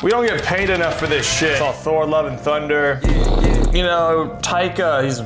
We don't get paid enough for this shit. It's all Thor, Love and Thunder. You know, Taika, he's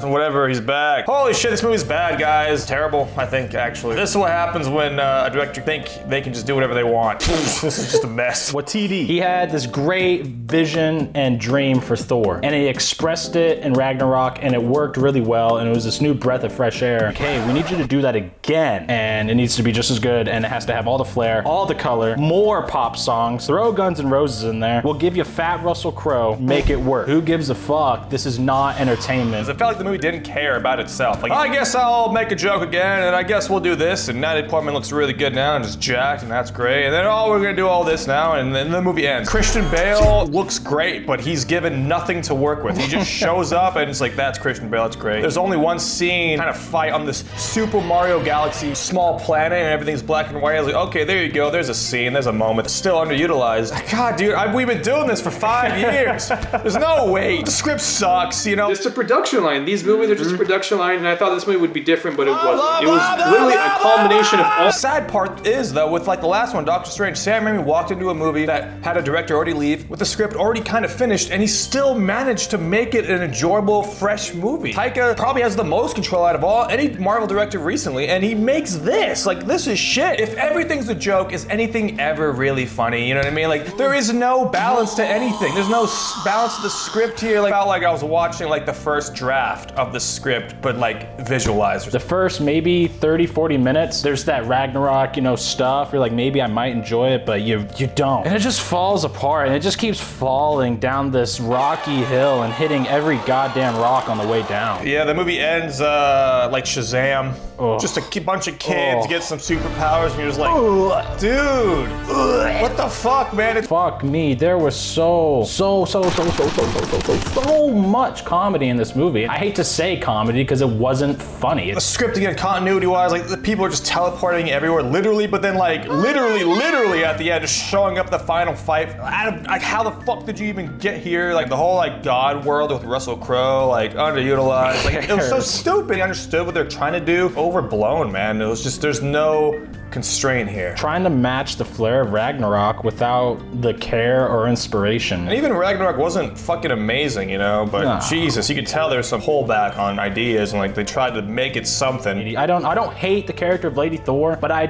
back. Holy shit, this movie's bad, guys. Terrible, I think, actually. This is what happens when a director think they can just do whatever they want. This is just a mess. Waititi. He had this great vision and dream for Thor, and he expressed it in Ragnarok, and it worked really well, and it was this new breath of fresh air. Okay, we need you to do that again, and it needs to be just as good, and it has to have all the flair, all the color, more pop songs, throw Guns N' Roses in there. We'll give you Fat Russell Crowe, make it work. Who gives a fuck? This is not entertainment. I felt like the movie didn't care about itself. Like, I guess I'll make a joke again, and I guess we'll do this, and Natalie Portman looks really good now, and is jacked, and that's great, and then, oh, we're gonna do all this now, and then the movie ends. Christian Bale looks great, but he's given nothing to work with. He just shows up, and it's like, that's Christian Bale, that's great. There's only one scene, kind of fight on this Super Mario Galaxy small planet, and everything's black and white. I was like, okay, there you go, there's a scene, there's a moment. It's still underutilized. God, dude, we've been doing this for 5 years. There's no way. The script sucks, you know? It's a production line. These movies are just a production line, and I thought this movie would be different, but it wasn't. It was literally a culmination of all. The sad part is, though, with like the last one, Doctor Strange, Sam Raimi walked into a movie that had a director already leave, with the script already kind of finished, and he still managed to make it an enjoyable, fresh movie. Taika probably has the most control out of any Marvel director recently, and he makes this. Like, this is shit. If everything's a joke, is anything ever really funny? You know what I mean? Like, there is no balance to anything. There's no balance to the script here. Like, I felt like I was watching like the first draft of the script, but like visualized. The first maybe 30, 40 minutes, there's that Ragnarok, you know, stuff. You're like, maybe I might enjoy it, but you don't. And it just falls apart, and it just keeps falling down this rocky hill and hitting every goddamn rock on the way down. Yeah, the movie ends like Shazam. Ugh. Just a bunch of kids get some superpowers, and you're just like, dude, what the fuck, man? Fuck me, there was so much comedy in this movie. I hate to say comedy because it wasn't funny. The scripting and continuity-wise, like the people are just teleporting everywhere, literally, but then like literally at the end, just showing up the final fight. Like, how the fuck did you even get here? Like the whole like God world with Russell Crowe, like underutilized. Like it was so stupid. I understood what they're trying to do. Overblown, man. It was just, there's no constraint here. Trying to match the flair of Ragnarok without the care or inspiration. And even Ragnarok wasn't fucking amazing, you know, but Jesus, you could tell there's some holdback on ideas, and like they tried to make it something. I don't hate the character of Lady Thor, but I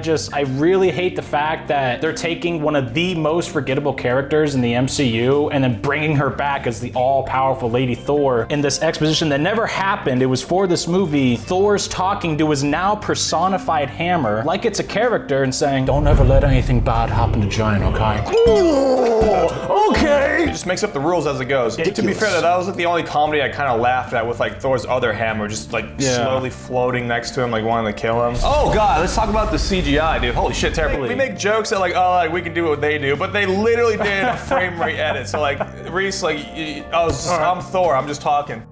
really hate the fact that they're taking one of the most forgettable characters in the MCU and then bringing her back as the all-powerful Lady Thor in this exposition that never happened. It was for this movie. Thor's talking to his now personified hammer like it's a character and saying, don't ever let anything bad happen to Giant, okay? Ooh, okay! It just makes up the rules as it goes. To be fair, that was like the only comedy I kind of laughed at, with like Thor's other hammer just like slowly floating next to him, like wanting to kill him. Oh god, let's talk about the CGI, dude. Holy shit, terrible. We make jokes that like, oh, like we can do what they do, but they literally did a frame rate edit. So like, Reece, like, I'm Thor, I'm just talking.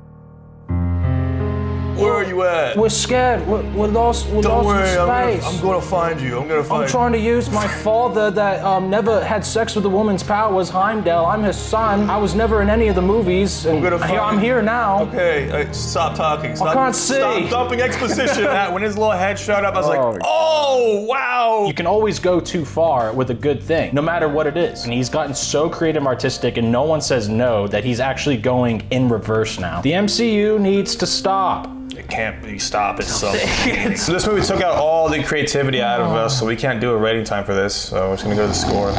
Where are you at? We're scared. We're lost. We're Don't lost worry, in space. I'm gonna find you. I'm trying to use my father that never had sex with a woman's powers, Heimdall. I'm his son. I was never in any of the movies, and I'm here now. Okay, stop talking. Stop, I can't see. Stop dumping exposition. When his little head showed up, I was like, oh, wow. You can always go too far with a good thing, no matter what it is. And he's gotten so creative, artistic, and no one says no, that he's actually going in reverse now. The MCU needs to stop. It can't be stopped. It's so. So this movie took out all the creativity out of us, so we can't do a rating time for this. So we're just gonna go to the score.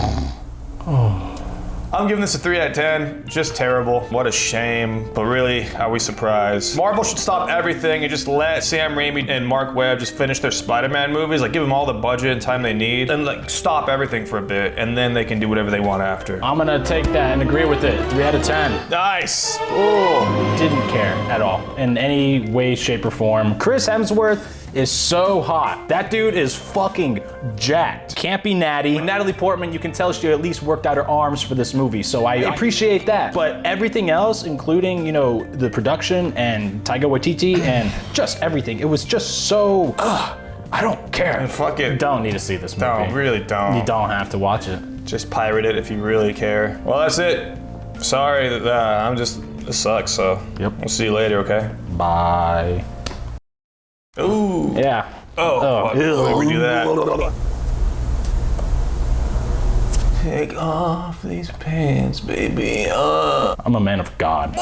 I'm giving this a 3 out of 10. Just terrible. What a shame. But really, are we surprised? Marvel should stop everything and just let Sam Raimi and Mark Webb just finish their Spider-Man movies. Like, give them all the budget and time they need, and like stop everything for a bit, and then they can do whatever they want after. I'm gonna take that and agree with it. 3 out of 10. Nice. Oh, didn't care at all in any way, shape, or form. Chris Hemsworth is so hot. That dude is fucking jacked. Can't be Natty. With Natalie Portman, you can tell she at least worked out her arms for this movie, so I appreciate that. But everything else, including, you know, the production and Taika Waititi and just everything, it was just so, I don't care. And fuck it. You don't need to see this movie. Don't, really don't. You don't have to watch it. Just pirate it if you really care. Well, that's it. Sorry that this sucks, so we'll see you later, okay? Bye. Ooh. Yeah. Oh. Why did we do that? Take off these pants, baby. I'm a man of God.